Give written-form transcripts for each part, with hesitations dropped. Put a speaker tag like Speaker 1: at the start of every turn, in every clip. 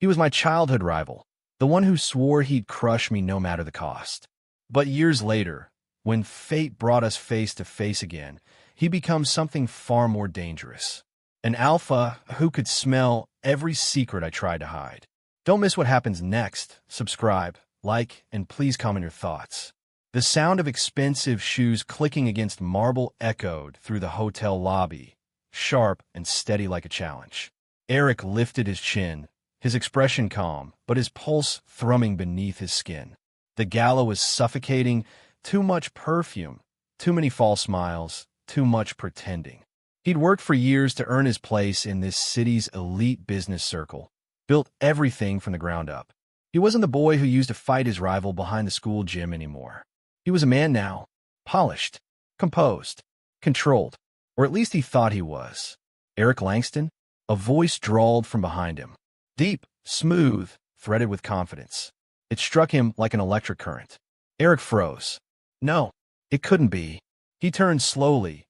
Speaker 1: He was my childhood rival, the one who swore he'd crush me no matter the cost. But years later, when fate brought us face to face again, he becomes something far more dangerous. An alpha who could smell every secret I tried to hide. Don't miss what happens next. Subscribe, like, and please comment your thoughts. The sound of expensive shoes clicking against marble echoed through the hotel lobby, sharp and steady like a challenge. Eric lifted his chin, his expression calm, but his pulse thrumming beneath his skin. The gala was suffocating, too much perfume, too many false smiles, too much pretending. He'd worked for years to earn his place in this city's elite business circle, built everything from the ground up. He wasn't the boy who used to fight his rival behind the school gym anymore. He was a man now, polished, composed, controlled, or at least he thought he was. Eric Langston? A voice drawled from behind him. Deep, smooth, threaded with confidence. It struck him like an electric current. Eric froze. No, it couldn't be. He turned slowly,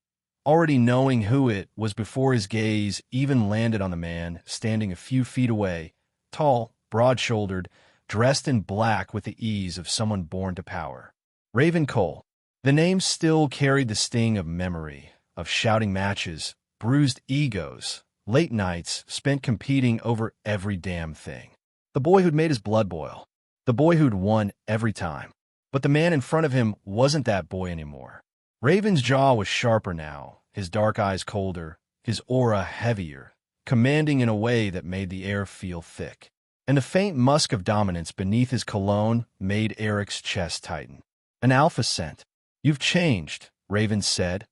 Speaker 1: already knowing who it was before his gaze even landed on the man standing a few feet away, tall, broad-shouldered, dressed in black with the ease of someone born to power. Raven Cole. The name still carried the sting of memory, of shouting matches, bruised egos, late nights spent competing over every damn thing. The boy who'd made his blood boil. The boy who'd won every time. But the man in front of him wasn't that boy anymore. Raven's jaw was sharper now, his dark eyes colder, his aura heavier, commanding in a way that made the air feel thick. And the faint musk of dominance beneath his cologne made Eric's chest tighten. An alpha scent. You've changed, Raven said,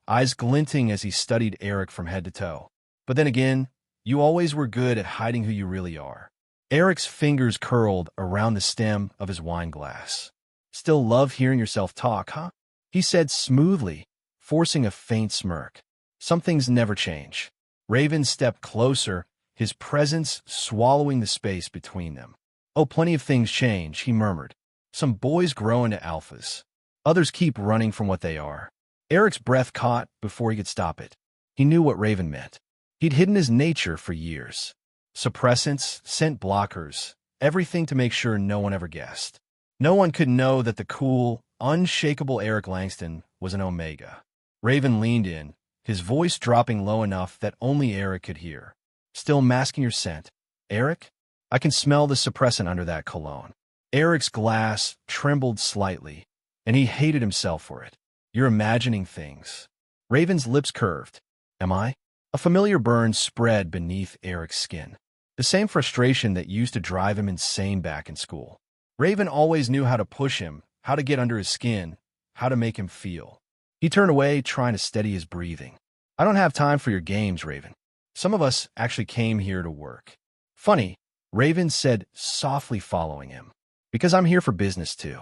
Speaker 1: eyes glinting as he studied Eric from head to toe. But then again, you always were good at hiding who you really are. Eric's fingers curled around the stem of his wine glass. Still love hearing yourself talk, huh? He said smoothly, forcing a faint smirk. Some things never change. Raven stepped closer, his presence swallowing the space between them. Oh, plenty of things change, he murmured. Some boys grow into alphas. Others keep running from what they are. Eric's breath caught before he could stop it. He knew what Raven meant. He'd hidden his nature for years. Suppressants, scent blockers, everything to make sure no one ever guessed. No one could know that the cool, unshakable Eric Langston was an Omega. Raven leaned in, his voice dropping low enough that only Eric could hear. Still masking your scent. Eric? I can smell the suppressant under that cologne. Eric's glass trembled slightly, and he hated himself for it. You're imagining things. Raven's lips curved. Am I? A familiar burn spread beneath Eric's skin. The same frustration that used to drive him insane back in school. Raven always knew how to push him, how to get under his skin, how to make him feel. He turned away, trying to steady his breathing. I don't have time for your games, Raven. Some of us actually came here to work. Funny, Raven said softly following him. Because I'm here for business too.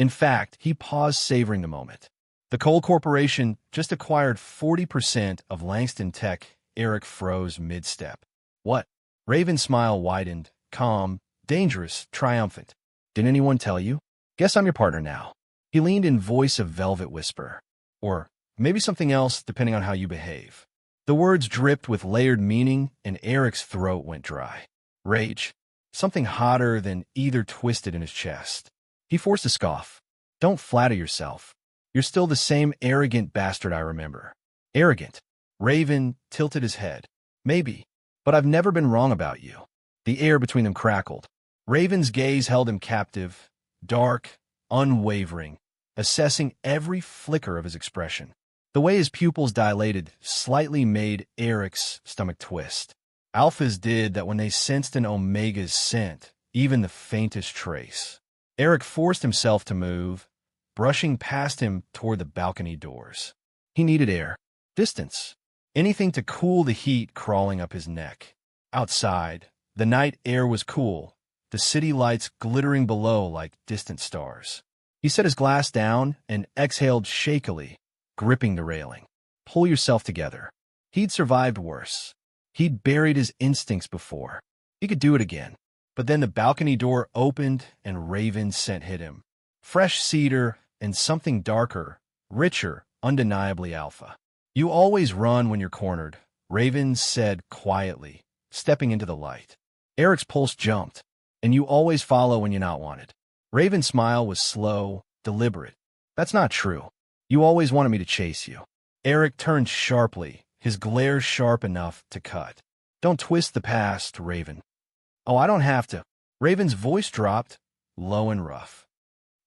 Speaker 1: In fact, he paused, savoring the moment. The Cole Corporation just acquired 40% of Langston Tech. Eric froze mid-step. What? Raven's smile widened, calm, dangerous, triumphant. Didn't anyone tell you? Guess I'm your partner now. He leaned in voice of velvet whisper. Or maybe something else, depending on how you behave. The words dripped with layered meaning, and Eric's throat went dry. Rage. Something hotter than either twisted in his chest. He forced a scoff. Don't flatter yourself. You're still the same arrogant bastard I remember. Arrogant. Raven tilted his head. Maybe, but I've never been wrong about you. The air between them crackled. Raven's gaze held him captive, dark, unwavering, assessing every flicker of his expression. The way his pupils dilated slightly made Eric's stomach twist. Alphas did that when they sensed an Omega's scent, even the faintest trace. Eric forced himself to move, brushing past him toward the balcony doors. He needed air, distance, anything to cool the heat crawling up his neck. Outside, the night air was cool, the city lights glittering below like distant stars. He set his glass down and exhaled shakily, gripping the railing. Pull yourself together. He'd survived worse. He'd buried his instincts before. He could do it again. But then the balcony door opened and Raven's scent hit him. Fresh cedar and something darker, richer, undeniably alpha. You always run when you're cornered, Raven said quietly, stepping into the light. Eric's pulse jumped. And you always follow when you're not wanted. Raven's smile was slow, deliberate. That's not true. You always wanted me to chase you. Eric turned sharply, his glare sharp enough to cut. Don't twist the past, Raven. Oh, I don't have to. Raven's voice dropped, low and rough.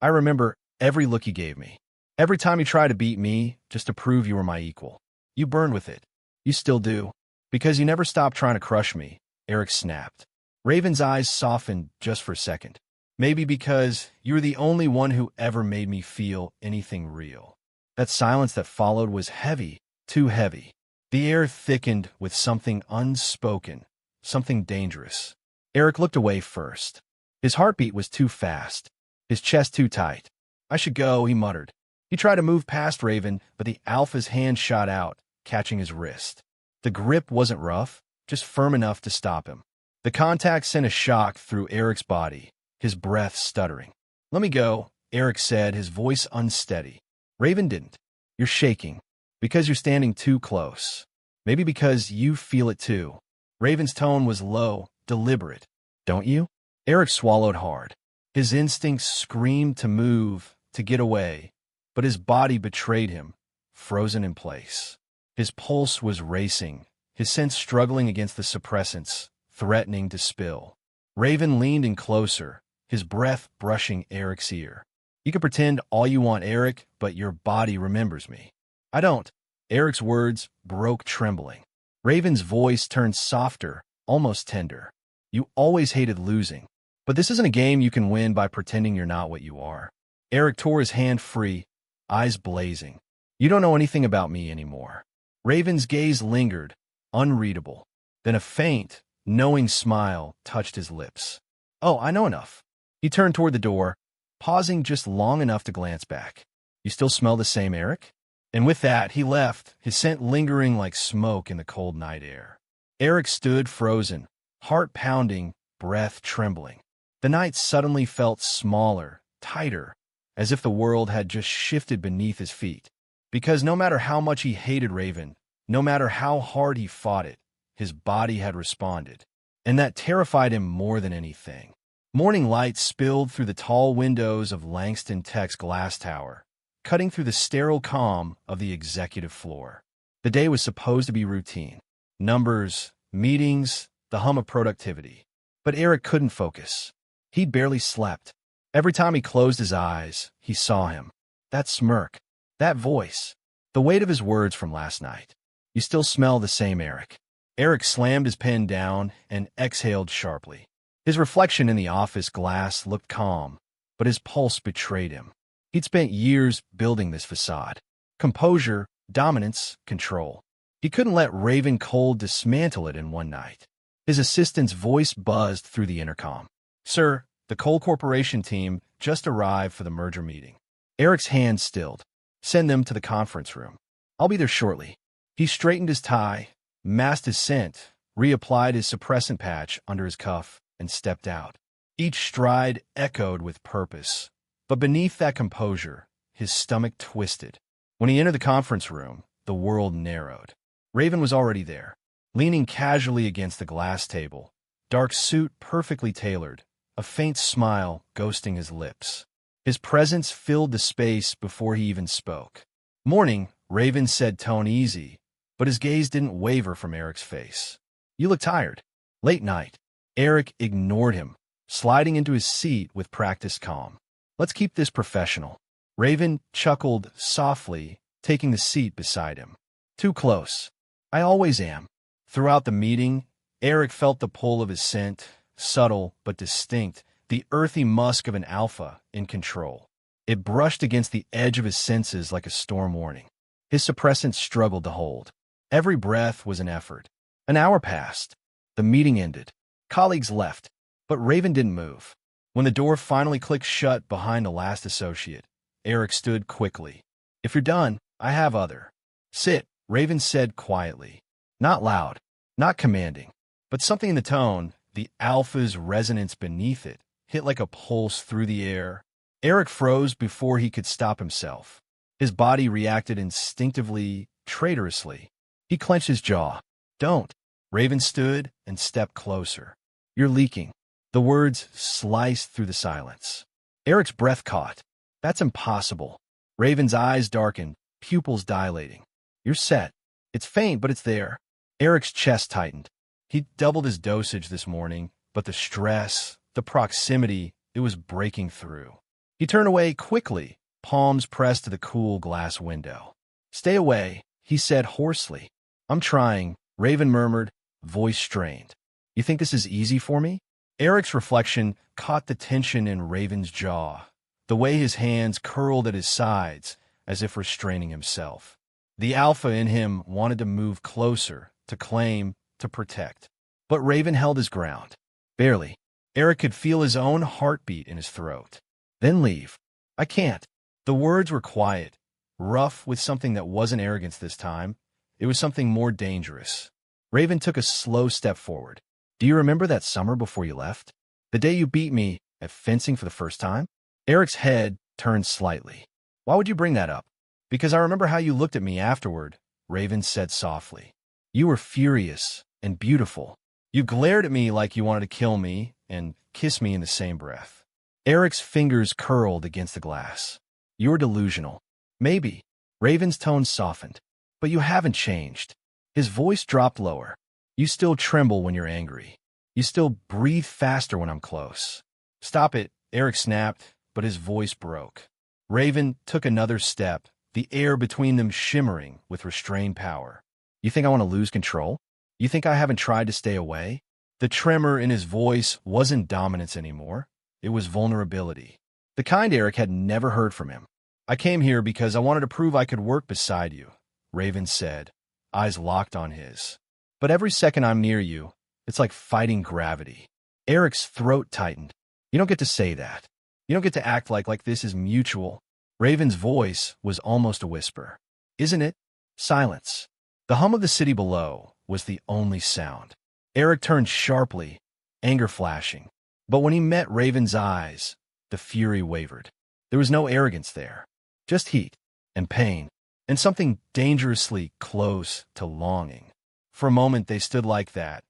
Speaker 1: I remember every look you gave me. Every time you tried to beat me, just to prove you were my equal. You burned with it. You still do. Because you never stopped trying to crush me, Eric snapped. Raven's eyes softened just for a second. Maybe because you were the only one who ever made me feel anything real. That silence that followed was heavy, too heavy. The air thickened with something unspoken, something dangerous. Eric looked away first. His heartbeat was too fast, his chest too tight. I should go, he muttered. He tried to move past Raven, but the alpha's hand shot out, catching his wrist. The grip wasn't rough, just firm enough to stop him. The contact sent a shock through Eric's body, his breath stuttering. Let me go, Eric said, his voice unsteady. Raven didn't. You're shaking. Because you're standing too close. Maybe because you feel it too. Raven's tone was low, deliberate. Don't you? Eric swallowed hard. His instincts screamed to move, to get away, but his body betrayed him, frozen in place. His pulse was racing, his sense struggling against the suppressants, threatening to spill. Raven leaned in closer, his breath brushing Eric's ear. You can pretend all you want, Eric, but your body remembers me. I don't. Eric's words broke trembling. Raven's voice turned softer, almost tender. You always hated losing, but this isn't a game you can win by pretending you're not what you are. Eric tore his hand free, eyes blazing. You don't know anything about me anymore. Raven's gaze lingered, unreadable. Then a faint, knowing smile touched his lips. Oh, I know enough. He turned toward the door, pausing just long enough to glance back. You still smell the same, Eric? And with that, he left, his scent lingering like smoke in the cold night air. Eric stood frozen, heart pounding, breath trembling. The night suddenly felt smaller, tighter, as if the world had just shifted beneath his feet. Because no matter how much he hated Raven, no matter how hard he fought it, his body had responded. And that terrified him more than anything. Morning light spilled through the tall windows of Langston Tech's glass tower, cutting through the sterile calm of the executive floor. The day was supposed to be routine. Numbers, meetings, the hum of productivity. But Eric couldn't focus. He'd barely slept. Every time he closed his eyes, he saw him. That smirk, that voice, the weight of his words from last night. You still smell the same, Eric. Eric slammed his pen down and exhaled sharply. His reflection in the office glass looked calm, but his pulse betrayed him. He'd spent years building this facade. Composure, dominance, control. He couldn't let Raven Cold dismantle it in one night. His assistant's voice buzzed through the intercom. Sir, the Cole Corporation team just arrived for the merger meeting. Eric's hand stilled. Send them to the conference room. I'll be there shortly. He straightened his tie, masked his scent, reapplied his suppressant patch under his cuff, and stepped out. Each stride echoed with purpose. But beneath that composure, his stomach twisted. When he entered the conference room, the world narrowed. Raven was already there, leaning casually against the glass table, dark suit perfectly tailored, a faint smile ghosting his lips. His presence filled the space before he even spoke. Morning, Raven said, tone easy, but his gaze didn't waver from Eric's face. You look tired. Late night. Eric ignored him, sliding into his seat with practiced calm. Let's keep this professional. Raven chuckled softly, taking the seat beside him. Too close. I always am. Throughout the meeting, Eric felt the pull of his scent, subtle but distinct, the earthy musk of an alpha in control. It brushed against the edge of his senses like a storm warning. His suppressants struggled to hold. Every breath was an effort. An hour passed. The meeting ended. Colleagues left, but Raven didn't move. When the door finally clicked shut behind the last associate, Eric stood quickly. If you're done, I have other. Sit, Raven said quietly. Not loud, not commanding, but something in the tone, the alpha's resonance beneath it, hit like a pulse through the air. Eric froze before he could stop himself. His body reacted instinctively, traitorously. He clenched his jaw. Don't. Raven stood and stepped closer. You're leaking. The words sliced through the silence. Eric's breath caught. That's impossible. Raven's eyes darkened, pupils dilating. You're set. It's faint, but it's there. Eric's chest tightened. He doubled his dosage this morning, but the stress, the proximity, it was breaking through. He turned away quickly, palms pressed to the cool glass window. Stay away, he said hoarsely. I'm trying, Raven murmured, voice strained. You think this is easy for me? Eric's reflection caught the tension in Raven's jaw, the way his hands curled at his sides, as if restraining himself. The alpha in him wanted to move closer, to claim, to protect. But Raven held his ground. Barely. Eric could feel his own heartbeat in his throat. Then leave. I can't. The words were quiet, rough with something that wasn't arrogance this time. It was something more dangerous. Raven took a slow step forward. Do you remember that summer before you left? The day you beat me at fencing for the first time? Eric's head turned slightly. Why would you bring that up? Because I remember how you looked at me afterward, Raven said softly. You were furious and beautiful. You glared at me like you wanted to kill me and kiss me in the same breath. Eric's fingers curled against the glass. You're delusional. Maybe. Raven's tone softened. But you haven't changed. His voice dropped lower. You still tremble when you're angry. You still breathe faster when I'm close. Stop it, Eric snapped, but his voice broke. Raven took another step, the air between them shimmering with restrained power. You think I want to lose control? You think I haven't tried to stay away? The tremor in his voice wasn't dominance anymore. It was vulnerability. The kind Eric had never heard from him. I came here because I wanted to prove I could work beside you, Raven said, eyes locked on his. But every second I'm near you, it's like fighting gravity. Eric's throat tightened. You don't get to say that. You don't get to act like this is mutual. Raven's voice was almost a whisper. Isn't it? Silence. The hum of the city below was the only sound. Eric turned sharply, anger flashing. But when he met Raven's eyes, the fury wavered. There was no arrogance there, just heat and pain, and something dangerously close to longing. For a moment they stood like that,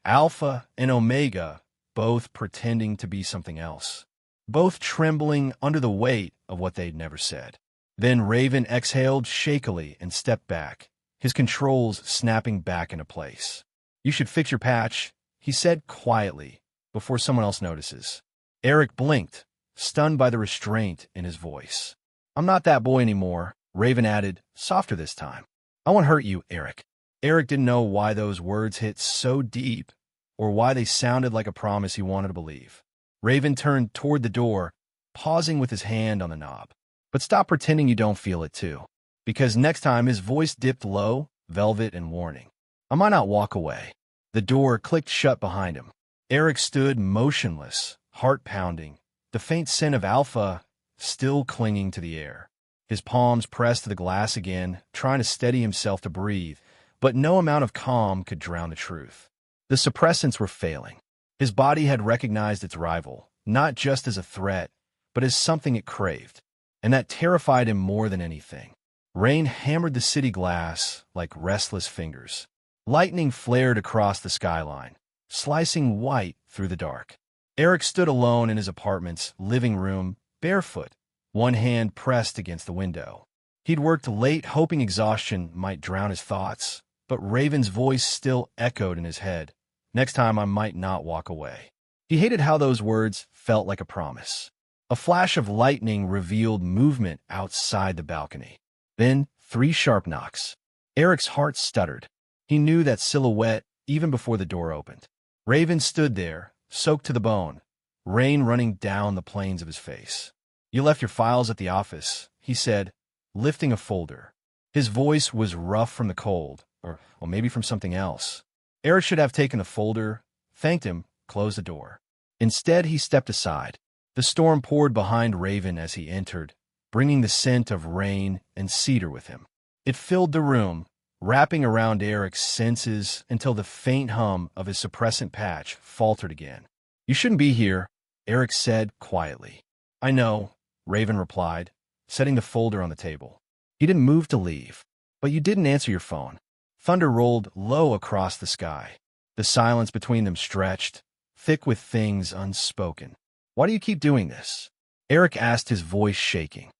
Speaker 1: Alpha and Omega, both pretending to be something else, both trembling under the weight of what they'd never said. Then Raven exhaled shakily and stepped back, his controls snapping back into place. You should fix your patch, he said quietly, before someone else notices. Eric blinked, stunned by the restraint in his voice. I'm not that boy anymore, Raven added, softer this time. I won't hurt you, Eric. Eric didn't know why those words hit so deep, or why they sounded like a promise he wanted to believe. Raven turned toward the door, pausing with his hand on the knob. But stop pretending you don't feel it too, because next time his voice dipped low, velvet and warning. I might not walk away. The door clicked shut behind him. Eric stood motionless, heart pounding, the faint scent of alpha still clinging to the air. His palms pressed to the glass again, trying to steady himself to breathe, but no amount of calm could drown the truth. The suppressants were failing. His body had recognized its rival, not just as a threat, but as something it craved, and that terrified him more than anything. Rain hammered the city glass like restless fingers. Lightning flared across the skyline, slicing white through the dark. Eric stood alone in his apartment's living room, barefoot, one hand pressed against the window. He'd worked late hoping exhaustion might drown his thoughts, but Raven's voice still echoed in his head. Next time I might not walk away. He hated how those words felt like a promise. A flash of lightning revealed movement outside the balcony. Then 3 sharp knocks. Eric's heart stuttered. He knew that silhouette even before the door opened. Raven stood there, soaked to the bone, rain running down the planes of his face. You left your files at the office, he said, lifting a folder. His voice was rough from the cold, or maybe from something else. Eric should have taken the folder, thanked him, closed the door. Instead, he stepped aside. The storm poured behind Raven as he entered, bringing the scent of rain and cedar with him. It filled the room, wrapping around Eric's senses until the faint hum of his suppressant patch faltered again. You shouldn't be here, Eric said quietly. I know, Raven replied, setting the folder on the table. You didn't move to leave, but you didn't answer your phone. Thunder rolled low across the sky. The silence between them stretched, thick with things unspoken. Why do you keep doing this? Eric asked, his voice shaking,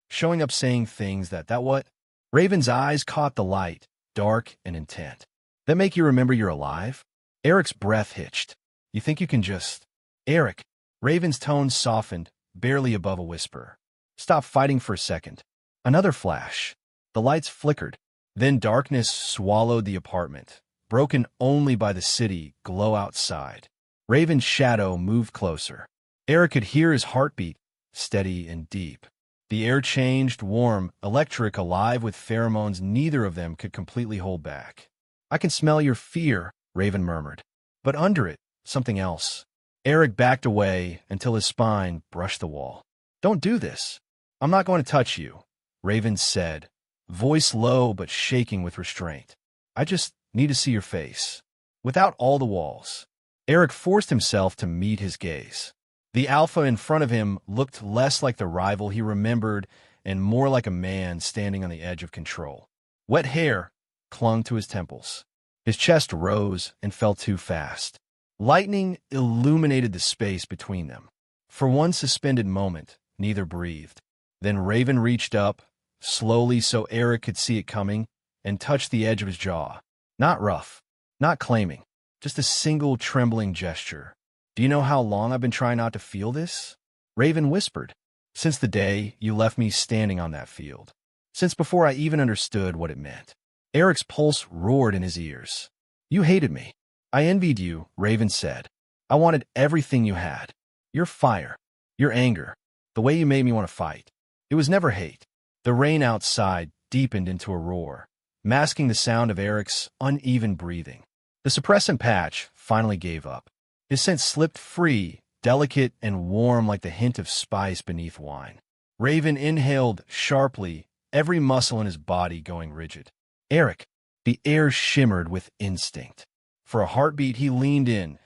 Speaker 1: showing up saying things that what? Raven's eyes caught the light, dark and intent. That make you remember you're alive? Eric's breath hitched. You think you can just... Eric. Raven's tone softened, barely above a whisper. Stop fighting for a second. Another flash. The lights flickered. Then darkness swallowed the apartment, broken only by the city glow outside. Raven's shadow moved closer. Eric could hear his heartbeat, steady and deep. The air changed, warm, electric, alive with pheromones neither of them could completely hold back. I can smell your fear, Raven murmured. But under it, something else. Eric backed away until his spine brushed the wall. Don't do this. I'm not going to touch you, Raven said, voice low but shaking with restraint. I just need to see your face. Without all the walls. Eric forced himself to meet his gaze. The alpha in front of him looked less like the rival he remembered and more like a man standing on the edge of control. Wet hair clung to his temples. His chest rose and fell too fast. Lightning illuminated the space between them. For one suspended moment, neither breathed. Then Raven reached up, slowly so Eric could see it coming, and touched the edge of his jaw. Not rough, not claiming, just a single trembling gesture. Do you know how long I've been trying not to feel this? Raven whispered. Since the day you left me standing on that field. Since before I even understood what it meant. Eric's pulse roared in his ears. You hated me. I envied you, Raven said. I wanted everything you had. Your fire, your anger, the way you made me want to fight. It was never hate. The rain outside deepened into a roar, masking the sound of Eric's uneven breathing. The suppressant patch finally gave up. His scent slipped free, delicate and warm like the hint of spice beneath wine. Raven inhaled sharply, every muscle in his body going rigid. Eric. The air shimmered with instinct. For a heartbeat, he leaned in,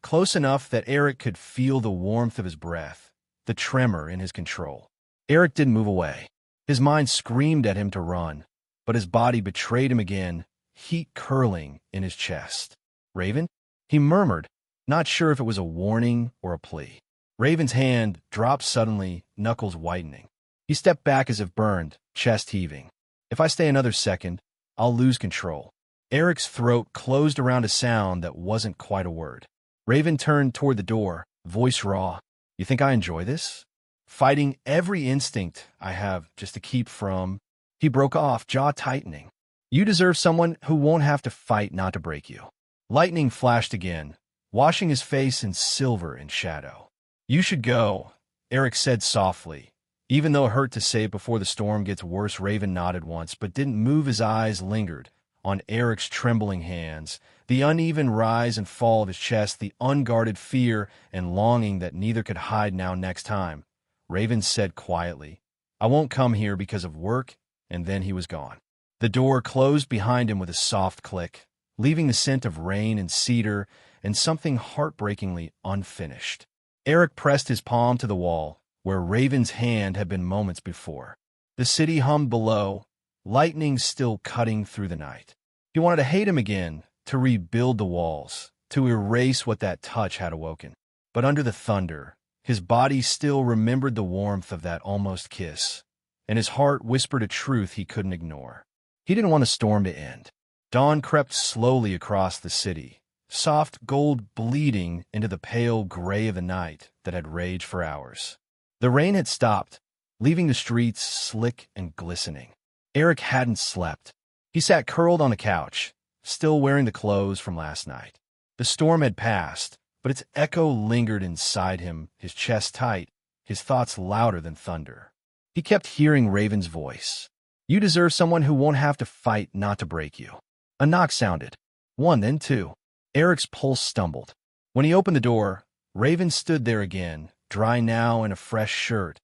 Speaker 1: close enough that Eric could feel the warmth of his breath, the tremor in his control. Eric didn't move away. His mind screamed at him to run, but his body betrayed him again, heat curling in his chest. Raven? He murmured, not sure if it was a warning or a plea. Raven's hand dropped suddenly, knuckles whitening. He stepped back as if burned, chest heaving. If I stay another second, I'll lose control. Eric's throat closed around a sound that wasn't quite a word. Raven turned toward the door, voice raw. You think I enjoy this? Fighting every instinct I have just to keep from... He broke off, jaw tightening. You deserve someone who won't have to fight not to break you. Lightning flashed again, washing his face in silver and shadow. You should go, Eric said softly. Even though it hurt to say it before the storm gets worse, Raven nodded once, but didn't move. His eyes lingered on Eric's trembling hands, the uneven rise and fall of his chest, the unguarded fear and longing that neither could hide now. Next time, Raven said quietly, I won't come here because of work, and then he was gone. The door closed behind him with a soft click, leaving the scent of rain and cedar and something heartbreakingly unfinished. Eric pressed his palm to the wall, where Raven's hand had been moments before. The city hummed below, lightning still cutting through the night. He wanted to hate him again, to rebuild the walls, to erase what that touch had awoken. But under the thunder, his body still remembered the warmth of that almost kiss, and his heart whispered a truth he couldn't ignore. He didn't want a storm to end. Dawn crept slowly across the city, soft gold bleeding into the pale gray of the night that had raged for hours. The rain had stopped, leaving the streets slick and glistening. Eric hadn't slept. He sat curled on a couch, still wearing the clothes from last night. The storm had passed, but its echo lingered inside him, his chest tight, his thoughts louder than thunder. He kept hearing Raven's voice. You deserve someone who won't have to fight not to break you. A knock sounded. One, then two. Eric's pulse stumbled. When he opened the door, Raven stood there again, dry now in a fresh shirt,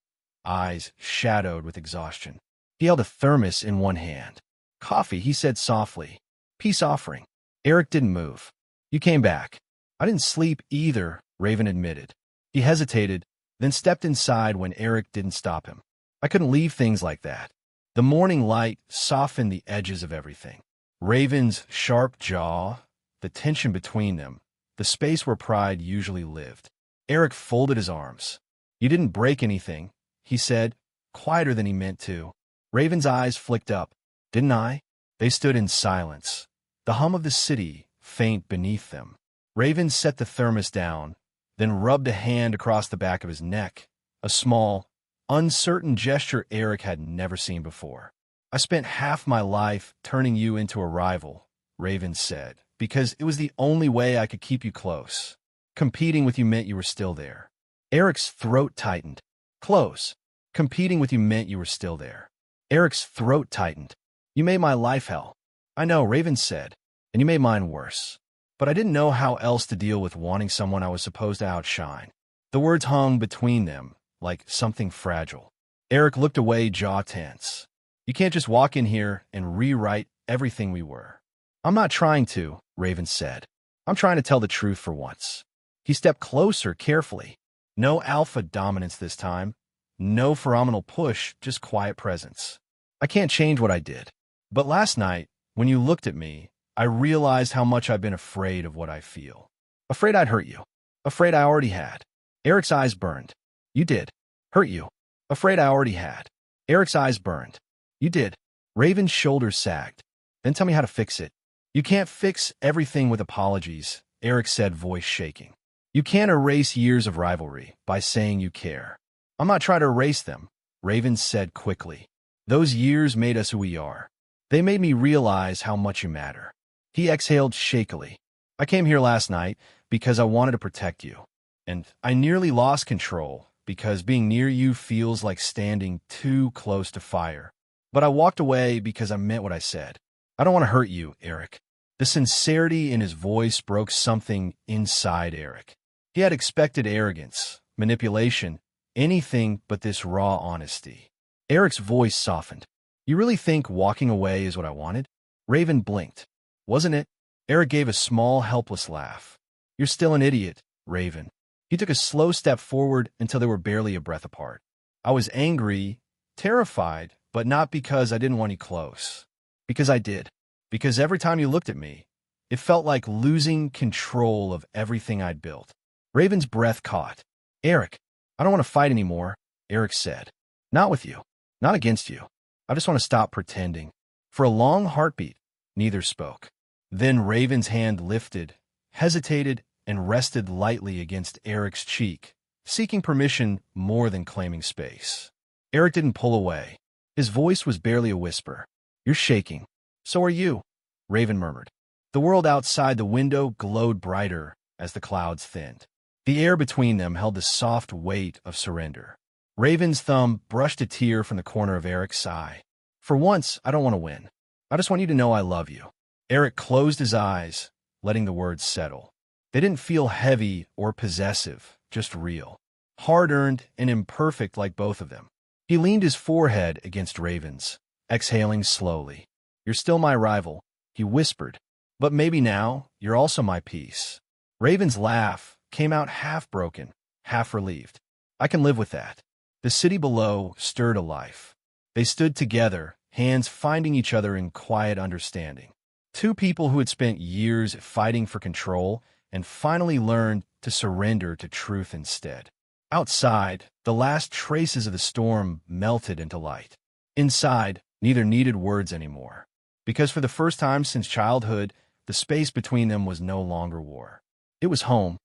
Speaker 1: eyes shadowed with exhaustion. He held a thermos in one hand. Coffee, he said softly. Peace offering. Eric didn't move. You came back. I didn't sleep either, Raven admitted. He hesitated, then stepped inside when Eric didn't stop him. I couldn't leave things like that. The morning light softened the edges of everything. Raven's sharp jaw, the tension between them, the space where pride usually lived. Eric folded his arms. "You didn't break anything," he said, quieter than he meant to. Raven's eyes flicked up. "Didn't I?" They stood in silence, the hum of the city faint beneath them. Raven set the thermos down, then rubbed a hand across the back of his neck, a small, uncertain gesture Eric had never seen before. "I spent half my life turning you into a rival," Raven said, "because it was the only way I could keep you close. Competing with you meant you were still there." Eric's throat tightened. "Close. Competing with you meant you were still there." Eric's throat tightened. "You made my life hell." "I know," Raven said, "and you made mine worse. But I didn't know how else to deal with wanting someone I was supposed to outshine." The words hung between them, like something fragile. Eric looked away, jaw tense. "You can't just walk in here and rewrite everything we were." "I'm not trying to," Raven said. "I'm trying to tell the truth for once." He stepped closer, carefully. No alpha dominance this time. No phenomenal push, just quiet presence. "I can't change what I did. But last night, when you looked at me, I realized how much I've been afraid of what I feel. Afraid I'd hurt you. Afraid I already had." Eric's eyes burned. "You did. Hurt you." "Afraid I already had." Eric's eyes burned. "You did." Raven's shoulders sagged. "Then tell me how to fix it." "You can't fix everything with apologies," Eric said, voice shaking. "You can't erase years of rivalry by saying you care." "I'm not trying to erase them," Raven said quickly. "Those years made us who we are. They made me realize how much you matter." He exhaled shakily. "I came here last night because I wanted to protect you. And I nearly lost control because being near you feels like standing too close to fire. But I walked away because I meant what I said. I don't want to hurt you, Eric." The sincerity in his voice broke something inside Eric. He had expected arrogance, manipulation, anything but this raw honesty. Eric's voice softened. "You really think walking away is what I wanted?" Raven blinked. "Wasn't it?" Eric gave a small, helpless laugh. "You're still an idiot, Raven." He took a slow step forward until they were barely a breath apart. "I was angry, terrified, but not because I didn't want you close. Because I did. Because every time you looked at me, it felt like losing control of everything I'd built." Raven's breath caught. "Eric, I don't want to fight anymore," Eric said. "Not with you. Not against you. I just want to stop pretending." For a long heartbeat, neither spoke. Then Raven's hand lifted, hesitated, and rested lightly against Eric's cheek, seeking permission more than claiming space. Eric didn't pull away. His voice was barely a whisper. "You're shaking. So are you," Raven murmured. The world outside the window glowed brighter as the clouds thinned. The air between them held the soft weight of surrender. Raven's thumb brushed a tear from the corner of Eric's eye. "For once, I don't want to win. I just want you to know I love you." Eric closed his eyes, letting the words settle. They didn't feel heavy or possessive, just real. Hard-earned and imperfect like both of them. He leaned his forehead against Raven's, exhaling slowly. "You're still my rival," he whispered. "But maybe now, you're also my peace." Raven's laugh came out half broken, half relieved. "I can live with that." The city below stirred a life. They stood together, hands finding each other in quiet understanding. Two people who had spent years fighting for control and finally learned to surrender to truth instead. Outside, the last traces of the storm melted into light. Inside, neither needed words anymore. Because for the first time since childhood, the space between them was no longer war. It was home.